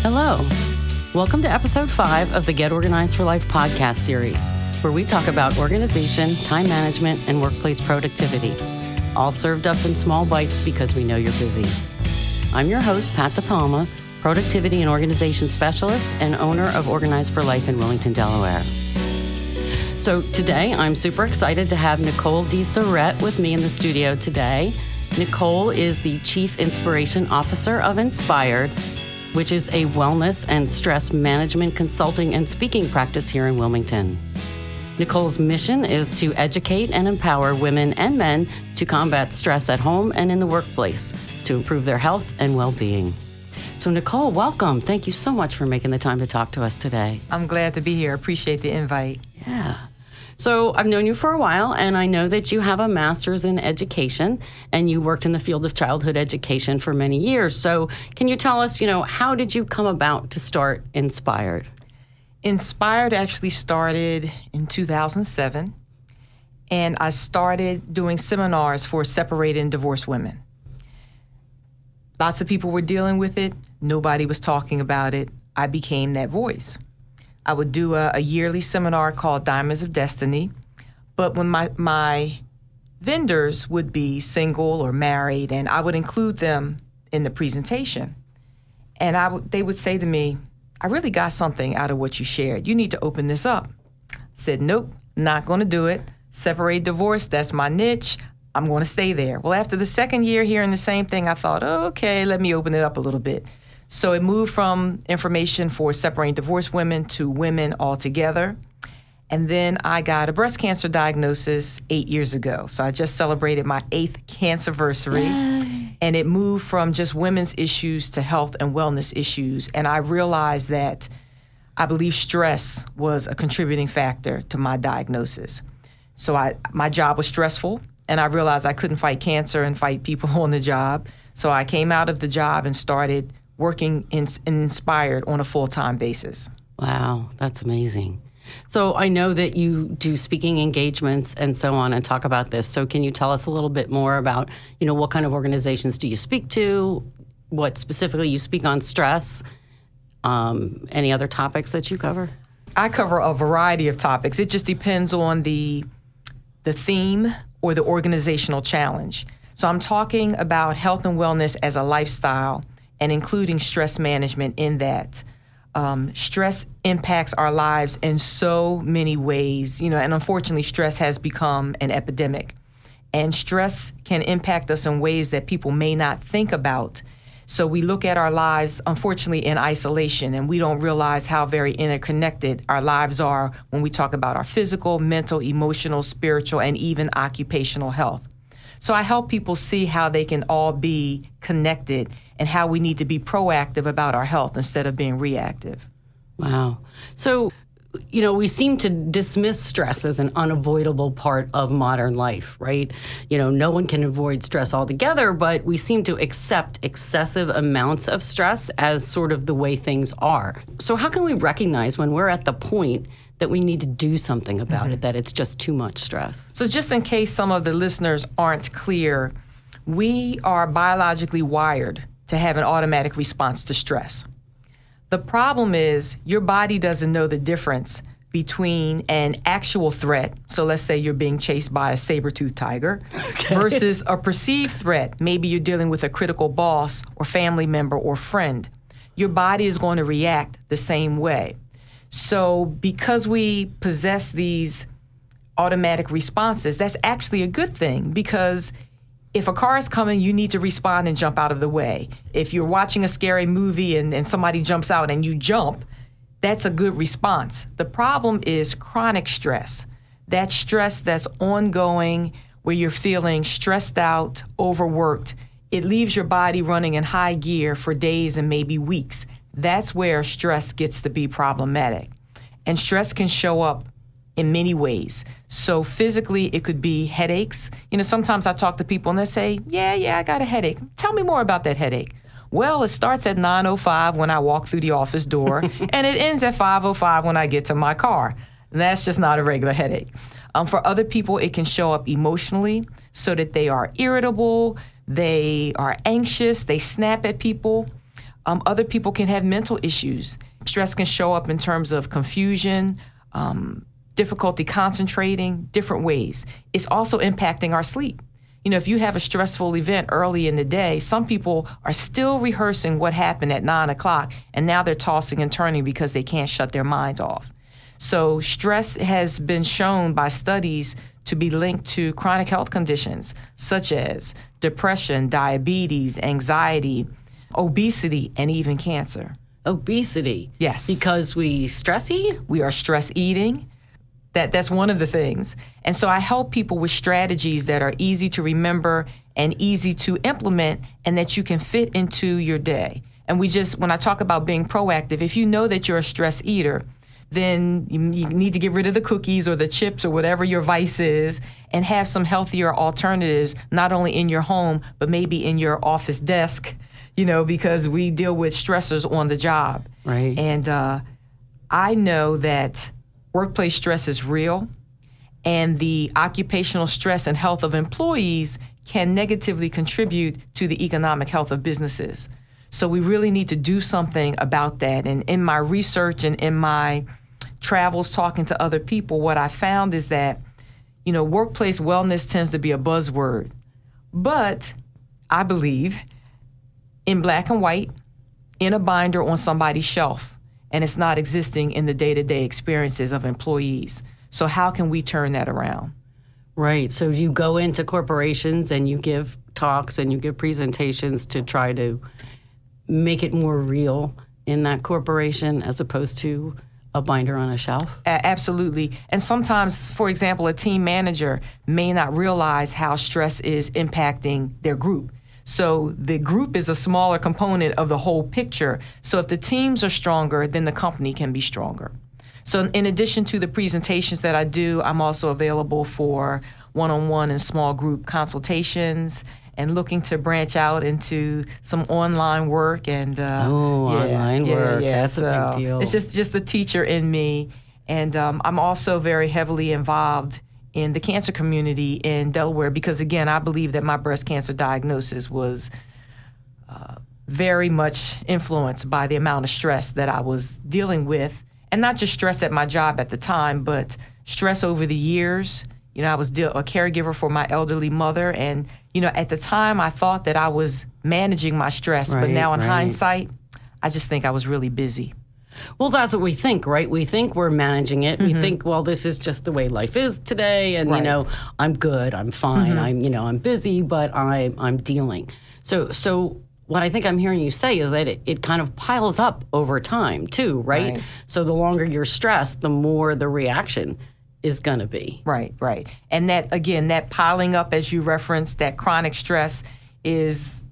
Hello. Welcome to episode 5 of the Get Organized for Life podcast series, where we talk about organization, time management, and workplace productivity, all served up in small bites because we know you're busy. I'm your host, Pat DePalma, productivity and organization specialist and owner of Organized for Life in Wilmington, Delaware. So today, I'm super excited to have Nicolle D. Surratte with me in the studio today. Nicolle is the Chief Inspiration Officer of Inspired, which is a wellness and stress management consulting and speaking practice here in Wilmington. Nicolle's mission is to educate and empower women and men to combat stress at home and in the workplace to improve their health and well-being. So Nicolle, welcome. Thank you so much for making the time to talk to us today. I'm glad to be here. Appreciate the invite. Yeah. So I've known you for a while, and I know that you have a master's in education, and you worked in the field of childhood education for many years. So can you tell us, how did you come about to start Inspired? Inspired actually started in 2007, and I started doing seminars for separated and divorced women. Lots of people were dealing with it. Nobody was talking about it. I became that voice. I would do a yearly seminar called Diamonds of Destiny, but when my vendors would be single or married, and I would include them in the presentation, and they would say to me, I really got something out of what you shared. You need to open this up. I said, nope, not going to do it. Separate, divorce, that's my niche. I'm going to stay there. Well, after the second year hearing the same thing, I thought, okay, let me open it up a little bit. So it moved from information for separating divorced women to women altogether. And then I got a breast cancer diagnosis 8 years ago. So I just celebrated my 8th cancerversary. Yay. And it moved from just women's issues to health and wellness issues. And I realized that I believe stress was a contributing factor to my diagnosis. So my job was stressful, and I realized I couldn't fight cancer and fight people on the job. So I came out of the job and started working in Inspired on a full-time basis. Wow, that's amazing. So I know that you do speaking engagements and so on and talk about this. So can you tell us a little bit more about, what kind of organizations do you speak to? What specifically you speak on stress? Any other topics that you cover? I cover a variety of topics. It just depends on the theme or the organizational challenge. So I'm talking about health and wellness as a lifestyle, and including stress management in that. Stress impacts our lives in so many ways, and unfortunately stress has become an epidemic. And stress can impact us in ways that people may not think about. So we look at our lives, unfortunately, in isolation, and we don't realize how very interconnected our lives are when we talk about our physical, mental, emotional, spiritual, and even occupational health. So I help people see how they can all be connected and how we need to be proactive about our health instead of being reactive. Wow. So, we seem to dismiss stress as an unavoidable part of modern life, right? No one can avoid stress altogether, but we seem to accept excessive amounts of stress as sort of the way things are. So how can we recognize when we're at the point that we need to do something about it, that it's just too much stress? So just in case some of the listeners aren't clear, we are biologically wired to have an automatic response to stress. The problem is your body doesn't know the difference between an actual threat, so let's say you're being chased by a saber-toothed tiger, versus a perceived threat. Maybe you're dealing with a critical boss or family member or friend. Your body is going to react the same way. So because we possess these automatic responses, that's actually a good thing, because if a car is coming, you need to respond and jump out of the way. If you're watching a scary movie and somebody jumps out and you jump, that's a good response. The problem is chronic stress. That stress that's ongoing, where you're feeling stressed out, overworked. It leaves your body running in high gear for days and maybe weeks. That's where stress gets to be problematic. And stress can show up in many ways. So physically, it could be headaches. Sometimes I talk to people and they say, yeah, I got a headache. Tell me more about that headache. Well, it starts at 9:05 when I walk through the office door, and it ends at 5:05 when I get to my car. And that's just not a regular headache. For other people, it can show up emotionally, so that they are irritable, they are anxious, they snap at people. Other people can have mental issues. Stress can show up in terms of confusion, difficulty concentrating, different ways. It's also impacting our sleep. If you have a stressful event early in the day, some people are still rehearsing what happened at 9 o'clock, and now they're tossing and turning because they can't shut their minds off. So stress has been shown by studies to be linked to chronic health conditions such as depression, diabetes, anxiety, obesity, and even cancer. Obesity? Yes. Because we stress eat? We are stress eating. That's one of the things. And so I help people with strategies that are easy to remember and easy to implement and that you can fit into your day. And when I talk about being proactive, if you know that you're a stress eater, then you need to get rid of the cookies or the chips or whatever your vice is and have some healthier alternatives, not only in your home, but maybe in your office desk, because we deal with stressors on the job. Right. And I know that workplace stress is real, and the occupational stress and health of employees can negatively contribute to the economic health of businesses. So we really need to do something about that. And in my research and in my travels talking to other people, what I found is that, workplace wellness tends to be a buzzword. But I believe in black and white, in a binder on somebody's shelf, and it's not existing in the day-to-day experiences of employees. So how can we turn that around? Right. So you go into corporations and you give talks and you give presentations to try to make it more real in that corporation as opposed to a binder on a shelf? Absolutely. And sometimes, for example, a team manager may not realize how stress is impacting their group. So the group is a smaller component of the whole picture. So if the teams are stronger, then the company can be stronger. So in addition to the presentations that I do, I'm also available for one-on-one and small group consultations and looking to branch out into some online work. And online work. That's a big deal. It's just the teacher in me. And I'm also very heavily involved in the cancer community in Delaware because, again, I believe that my breast cancer diagnosis was very much influenced by the amount of stress that I was dealing with. And not just stress at my job at the time, but stress over the years. I was a caregiver for my elderly mother. And, at the time, I thought that I was managing my stress. But now in hindsight, I just think I was really busy. Well, that's what we think, right? We think we're managing it. We think, well, this is just the way life is today. And, I'm good. I'm fine. I'm busy, but I'm dealing. So what I think I'm hearing you say is that it kind of piles up over time, too, right? So the longer you're stressed, the more the reaction is going to be. Right. And that piling up, as you referenced, that chronic stress is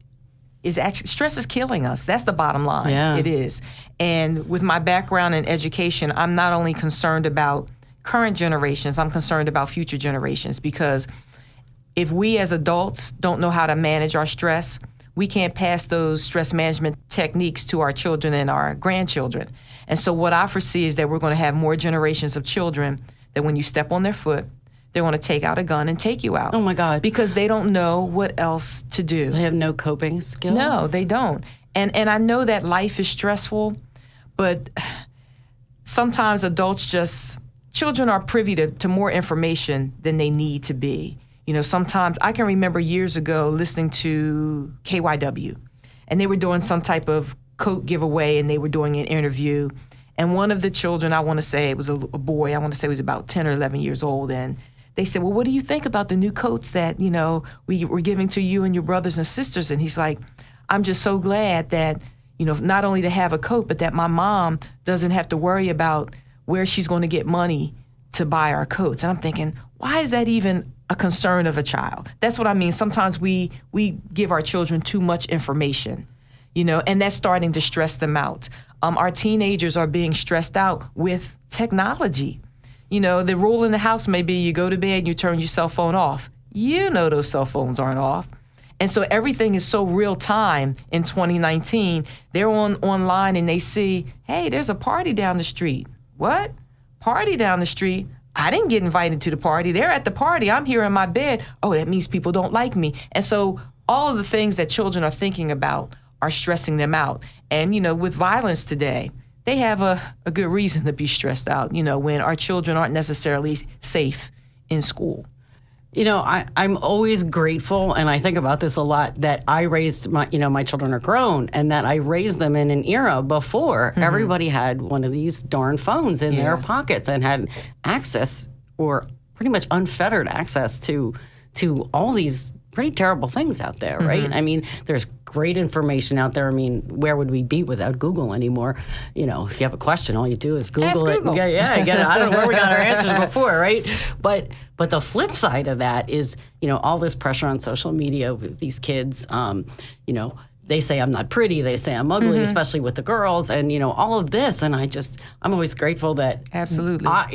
actually, stress is killing us. That's the bottom line. Yeah. It is. And with my background in education, I'm not only concerned about current generations, I'm concerned about future generations, because if we as adults don't know how to manage our stress, we can't pass those stress management techniques to our children and our grandchildren. And so what I foresee is that we're going to have more generations of children that when you step on their foot, they want to take out a gun and take you out. Oh, my God. Because they don't know what else to do. They have no coping skills? No, they don't. And I know that life is stressful, but sometimes children are privy to more information than they need to be. Sometimes I can remember years ago listening to KYW, and they were doing some type of coat giveaway, and they were doing an interview. And one of the children, I want to say it was a boy, I want to say he was about 10 or 11 years old, and they said, well, what do you think about the new coats that, we were giving to you and your brothers and sisters? And he's like, I'm just so glad that, not only to have a coat, but that my mom doesn't have to worry about where she's going to get money to buy our coats. And I'm thinking, why is that even a concern of a child? That's what I mean. Sometimes we give our children too much information, and that's starting to stress them out. Our teenagers are being stressed out with technology. The rule in the house may be you go to bed and you turn your cell phone off. Those cell phones aren't off. And so everything is so real time in 2019. They're online and they see, hey, there's a party down the street. What? Party down the street? I didn't get invited to the party. They're at the party. I'm here in my bed. Oh, that means people don't like me. And so all of the things that children are thinking about are stressing them out. And, with violence today, they have a good reason to be stressed out, when our children aren't necessarily safe in school. I'm always grateful, and I think about this a lot, that I raised my children are grown, and that I raised them in an era before everybody had one of these darn phones in their pockets and had access, or pretty much unfettered access to all these pretty terrible things out there, right? I mean, there's great information out there. I mean, where would we be without Google anymore? If you have a question, all you do is Google Ask it. Google. Yeah, get it. I don't know where we got our answers before, right? But the flip side of that is, all this pressure on social media with these kids. They say I'm not pretty. They say I'm ugly, especially with the girls, and all of this. And I'm always grateful that absolutely, I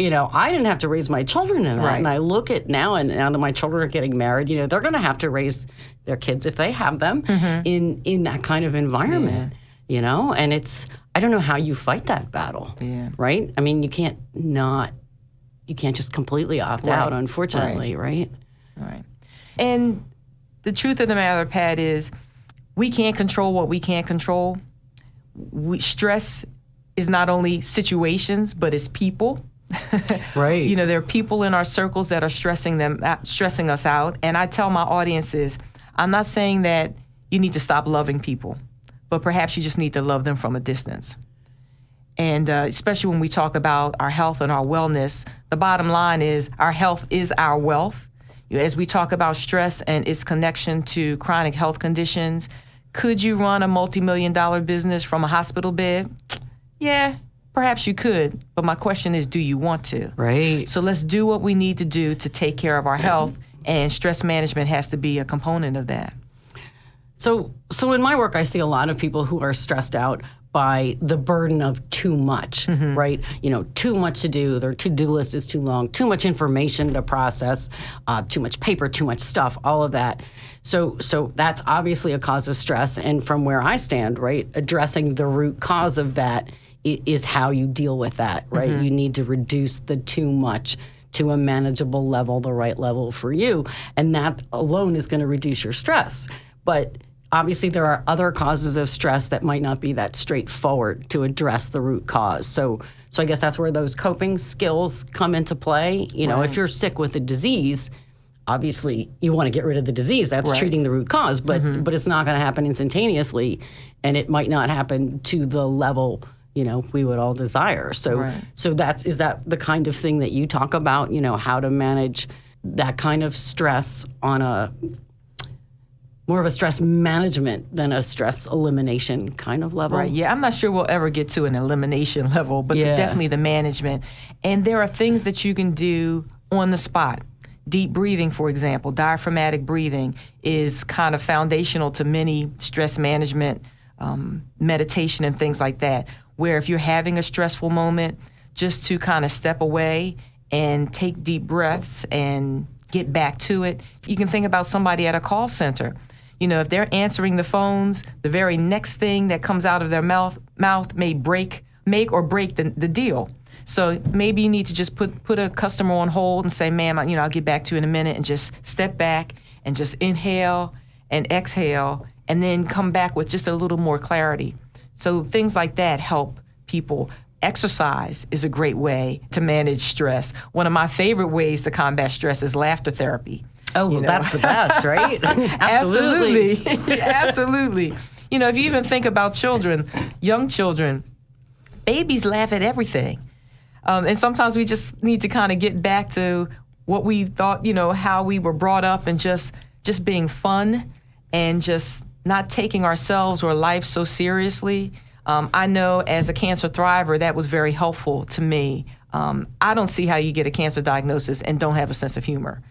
didn't have to raise my children in that. Right. And I look at now, and now that my children are getting married, they're going to have to raise their kids, if they have them, in that kind of environment. And I don't know how you fight that battle. Yeah. Right. I mean, you can't just completely opt out, unfortunately. Right. And the truth of the matter, Pat, is, we can't control what we can't control. Stress is not only situations, but it's people. Right. There are people in our circles that are stressing us out. And I tell my audiences, I'm not saying that you need to stop loving people, but perhaps you just need to love them from a distance. And especially when we talk about our health and our wellness, the bottom line is our health is our wealth. As we talk about stress and its connection to chronic health conditions, could you run a multi-million-dollar business from a hospital bed? Yeah, perhaps you could. But my question is, do you want to? Right. So let's do what we need to do to take care of our health, and stress management has to be a component of that. So in my work, I see a lot of people who are stressed out by the burden of too much, right? Too much to do. Their to-do list is too long, too much information to process, too much paper, too much stuff, all of that. So that's obviously a cause of stress. And from where I stand, right, addressing the root cause of that is how you deal with that, right? You need to reduce the too much to a manageable level, the right level for you. And that alone is going to reduce your stress. But obviously, there are other causes of stress that might not be that straightforward to address the root cause. So I guess that's where those coping skills come into play. If you're sick with a disease, obviously you want to get rid of the disease. That's treating the root cause, but it's not going to happen instantaneously, and it might not happen to the level we would all desire. So is that the kind of thing that you talk about? How to manage that kind of stress on a more of a stress management than a stress elimination kind of level. Right, yeah. I'm not sure we'll ever get to an elimination level, but definitely the management. And there are things that you can do on the spot. Deep breathing, for example, diaphragmatic breathing is kind of foundational to many stress management, meditation and things like that, where if you're having a stressful moment, just to kind of step away and take deep breaths and get back to it. You can think about somebody at a call center. If they're answering the phones, the very next thing that comes out of their mouth may make or break the deal. So maybe you need to just put a customer on hold and say, ma'am, I'll get back to you in a minute, and just step back and just inhale and exhale, and then come back with just a little more clarity. So things like that help people. Exercise is a great way to manage stress. One of my favorite ways to combat stress is laughter therapy. Oh, well, that's the best, right? Absolutely. Absolutely. If you even think about children, young children, babies laugh at everything. And sometimes we just need to kind of get back to what we thought, how we were brought up, and just being fun and just not taking ourselves or life so seriously. I know as a cancer thriver, that was very helpful to me. I don't see how you get a cancer diagnosis and don't have a sense of humor.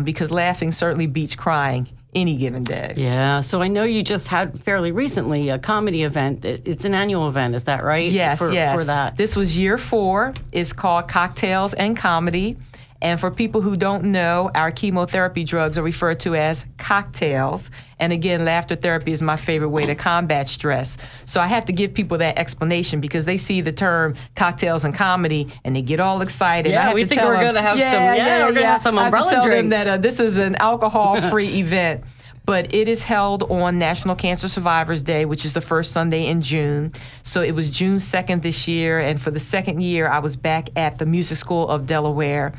Because laughing certainly beats crying any given day. Yeah. So I know you just had fairly recently a comedy event. It's an annual event, is that right? Yes, yes. For that. This was year 4. It's called Cocktails and Comedy. And for people who don't know, our chemotherapy drugs are referred to as cocktails. And again, laughter therapy is my favorite way to combat stress. So I have to give people that explanation because they see the term cocktails and comedy and they get all excited. Yeah, we think we're going to have some. We're going to have some umbrella drinks. I have to tell them that this is an alcohol-free event. But it is held on National Cancer Survivors Day, which is the first Sunday in June. So it was June 2nd this year. And for the second year, I was back at the Music School of Delaware.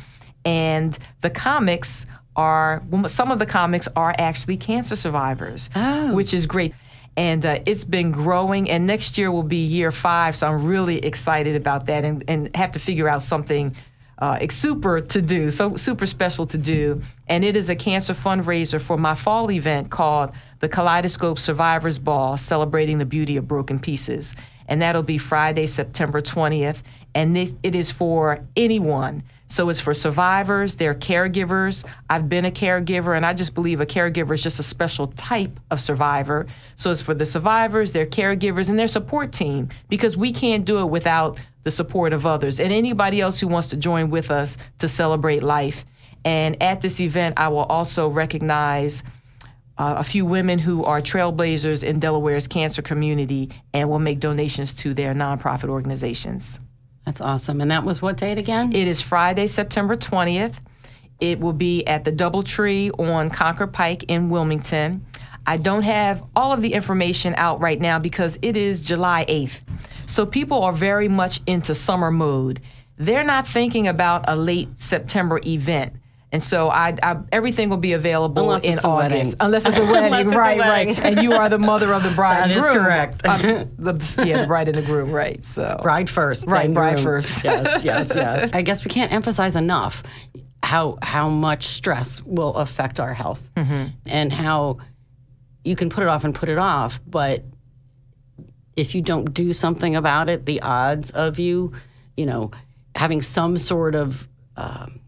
And the comics some of the comics are actually cancer survivors, which is great. And it's been growing, and next year will be year 5, so I'm really excited about that and have to figure out something super special to do. And it is a cancer fundraiser for my fall event called the Kaleidoscope Survivors Ball, celebrating the beauty of broken pieces. And that'll be Friday, September 20th, and it is for anyone. So it's for survivors, they're caregivers. I've been a caregiver, and I just believe a caregiver is just a special type of survivor. So it's for the survivors, their caregivers, and their support team, because we can't do it without the support of others and anybody else who wants to join with us to celebrate life. And at this event, I will also recognize a few women who are trailblazers in Delaware's cancer community and will make donations to their nonprofit organizations. That's awesome. And that was what date again? It is Friday, September 20th. It will be at the Doubletree on Concord Pike in Wilmington. I don't have all of the information out right now because it is July 8th. So people are very much into summer mode. They're not thinking about a late September event. And so everything will be available in August. Unless it's a wedding, right. And you are the mother of the bride and groom. That is correct. The bride and the groom, right. So bride first. Right, bride first. Yes. I guess we can't emphasize enough how much stress will affect our health and how you can put it off, but if you don't do something about it, the odds of you having some sort of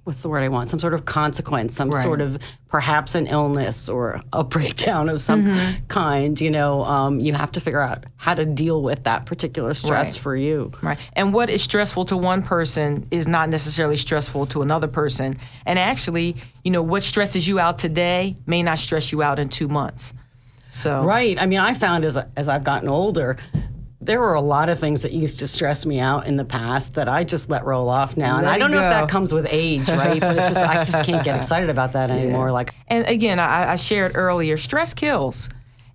what's the word I want? Some sort of consequence, some sort of perhaps an illness or a breakdown of some kind. You have to figure out how to deal with that particular stress for you. Right. And what is stressful to one person is not necessarily stressful to another person. And actually, what stresses you out today may not stress you out in 2 months. So right. I mean, I found as I've gotten older, there were a lot of things that used to stress me out in the past that I just let roll off now. And I don't know if that comes with age, right? But it's just, I just can't get excited about that anymore. And again, I shared earlier, stress kills.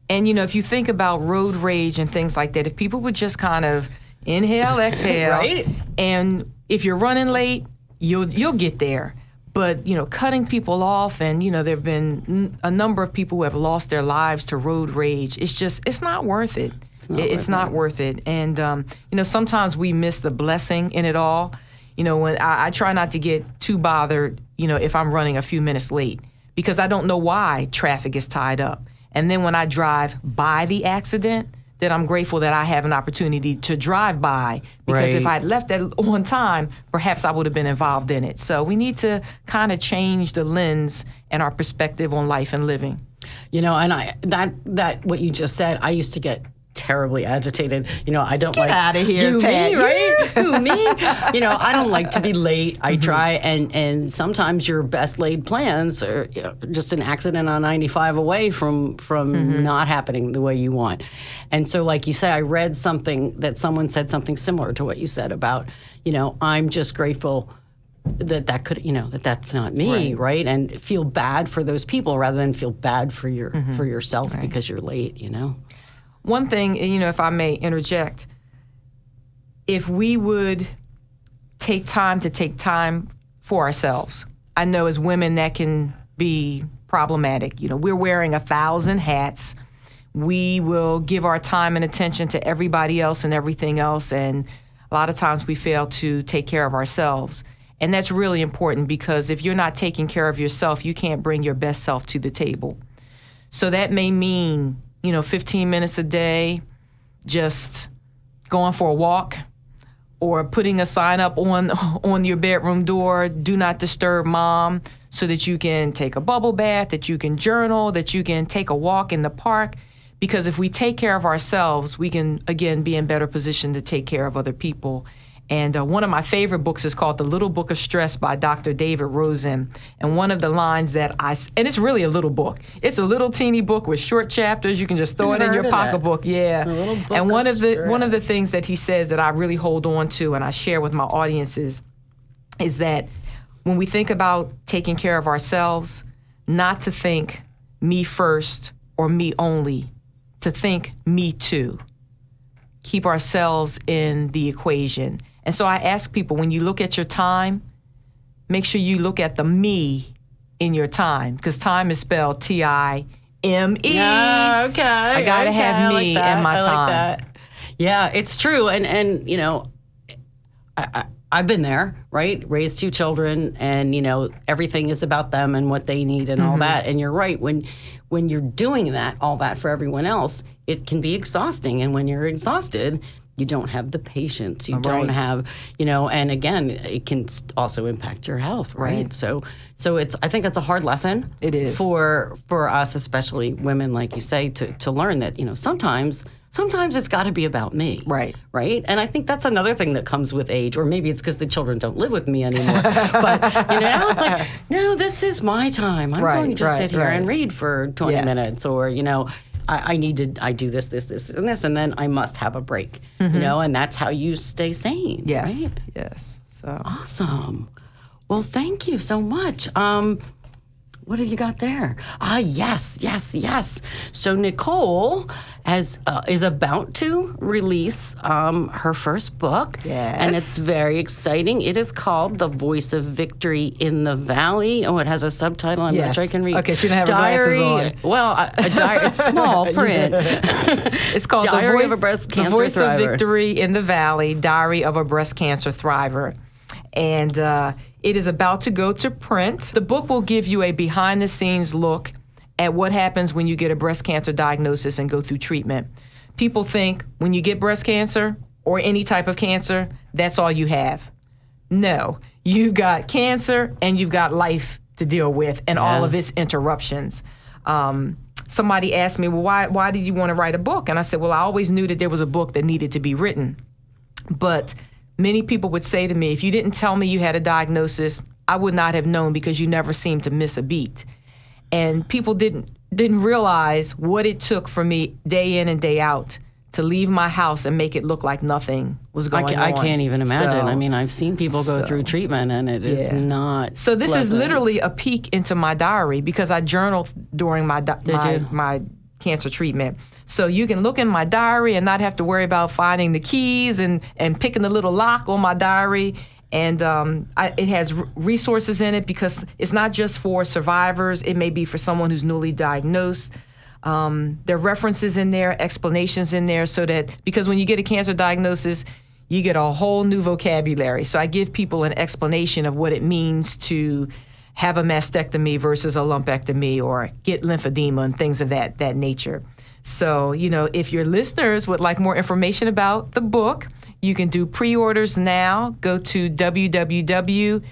And, if you think about road rage and things like that, if people would just kind of inhale, exhale. Right. And if you're running late, you'll get there. But, cutting people off, and, there have been a number of people who have lost their lives to road rage. It's not worth it. It's not worth it. And, sometimes we miss the blessing in it all. When I try not to get too bothered, if I'm running a few minutes late, because I don't know why traffic is tied up. And then when I drive by the accident, then I'm grateful that I have an opportunity to drive by, because if I'd left that on time, perhaps I would have been involved in it. So we need to kind of change the lens and our perspective on life and living. And that what you just said, I used to get terribly agitated. I don't Get out of here, Pat. Me, right? Who, me? I don't like to be late. I try, and sometimes your best laid plans are just an accident on 95 away from not happening the way you want. And so, like you say, I read something that someone said something similar to what you said about, I'm just grateful that could, that's not me, right? And feel bad for those people rather than feel bad for yourself because you're late, One thing, if I may interject, if we would take time for ourselves, I know as women that can be problematic. We're wearing 1,000 hats. We will give our time and attention to everybody else and everything else, and a lot of times we fail to take care of ourselves. And that's really important, because if you're not taking care of yourself, you can't bring your best self to the table. So that may mean 15 minutes a day, just going for a walk, or putting a sign up on your bedroom door, do not disturb mom, so that you can take a bubble bath, that you can journal, that you can take a walk in the park. Because if we take care of ourselves, we can, again, be in better position to take care of other people. And one of my favorite books is called The Little Book of Stress by Dr. David Rosen. And one of the lines and it's really a little book. It's a little teeny book with short chapters. You can just throw it in your pocketbook. Yeah. And one of the things that he says that I really hold on to and I share with my audiences is that when we think about taking care of ourselves, not to think me first or me only to think me too. Keep ourselves in the equation. And so I ask people, when you look at your time, make sure you look at the me in your time, because time is spelled Time. Yeah, okay. I gotta have me in my time. Like that. Yeah, it's true. And you know, I've been there, right? Raised 2 children, and you know, everything is about them and what they need and all that. And you're right, when you're doing that, all that for everyone else, it can be exhausting. And when you're exhausted, you don't have the patience. You don't have, you know, and again, it can also impact your health, right? So I think it's a hard lesson. It is. For us, especially women, like you say, to learn that, you know, sometimes it's got to be about me. Right. Right? And I think that's another thing that comes with age, or maybe it's because the children don't live with me anymore. But, you know, now it's like, no, this is my time. I'm going to sit here and read for 20 minutes, or, you know, I do this, and this, and then I must have a break, you know, and that's how you stay sane, right? Yes. So awesome. Well, thank you so much. What have you got there? Yes. So Nicolle is about to release her first book. Yes. And it's very exciting. It is called The Voice of Victory in the Valley. Oh, it has a subtitle. I'm not sure I can read. Okay, she didn't have her glasses on. Well, it's small print. It's called Diary of a Breast Cancer The Voice Thriver. of Victory in the Valley, Diary of a Breast Cancer Thriver. And it is about to go to print. The book will give you a behind-the-scenes look at what happens when you get a breast cancer diagnosis and go through treatment. People think when you get breast cancer or any type of cancer, that's all you have. No, you've got cancer and you've got life to deal with and all of its interruptions. Somebody asked me, well, why did you want to write a book? And I said, well, I always knew that there was a book that needed to be written. But many people would say to me, if you didn't tell me you had a diagnosis, I would not have known, because you never seemed to miss a beat. And people didn't realize what it took for me day in and day out to leave my house and make it look like nothing was going on. I can't even imagine. So, I mean, I've seen people go through treatment, and it is not So this pleasant. is literally a peek into my diary, because I journaled during my cancer treatment. So you can look in my diary and not have to worry about finding the keys and picking the little lock on my diary. And it has resources in it, because it's not just for survivors. It may be for someone who's newly diagnosed. There are references in there, explanations in there, so that, because when you get a cancer diagnosis, you get a whole new vocabulary. So I give people an explanation of what it means to have a mastectomy versus a lumpectomy, or get lymphedema and things of that nature. So, you know, if your listeners would like more information about the book, you can do pre-orders now. Go to www.Nicolle,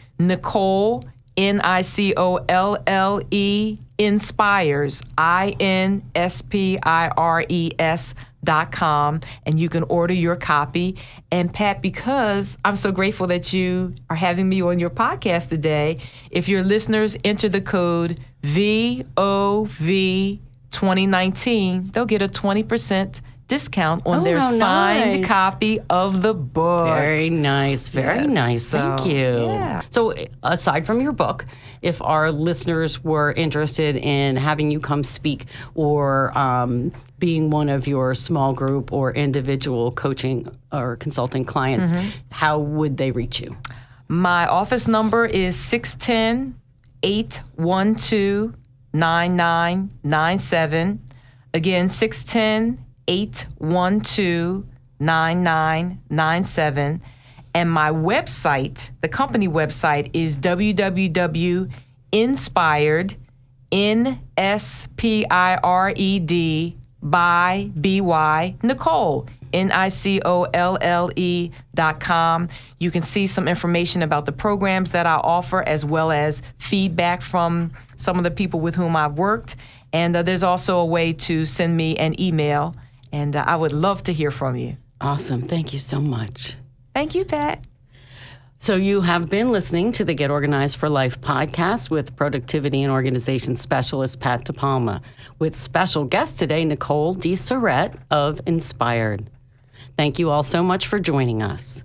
Nicolle, Inspires, INSPIRES.com, and you can order your copy. And Pat, because I'm so grateful that you are having me on your podcast today, if your listeners enter the code VOV2019, they'll get a 20% discount on their signed copy of the book. Very nice. Very nice. Thank you. Yeah. So aside from your book, if our listeners were interested in having you come speak, or being one of your small group or individual coaching or consulting clients, how would they reach you? My office number is 610-812-9997. Again, 610-812-9997. And my website, the company website, is www.inspired, Inspired, by B-Y, Nicolle, Nicolle.com. You can see some information about the programs that I offer, as well as feedback from some of the people with whom I've worked. And there's also a way to send me an email, and I would love to hear from you. Awesome. Thank you so much. Thank you, Pat. So you have been listening to the Get Organized for Life podcast with productivity and organization specialist Pat DePalma, with special guest today, Nicolle D. Surratte of Inspired. Thank you all so much for joining us.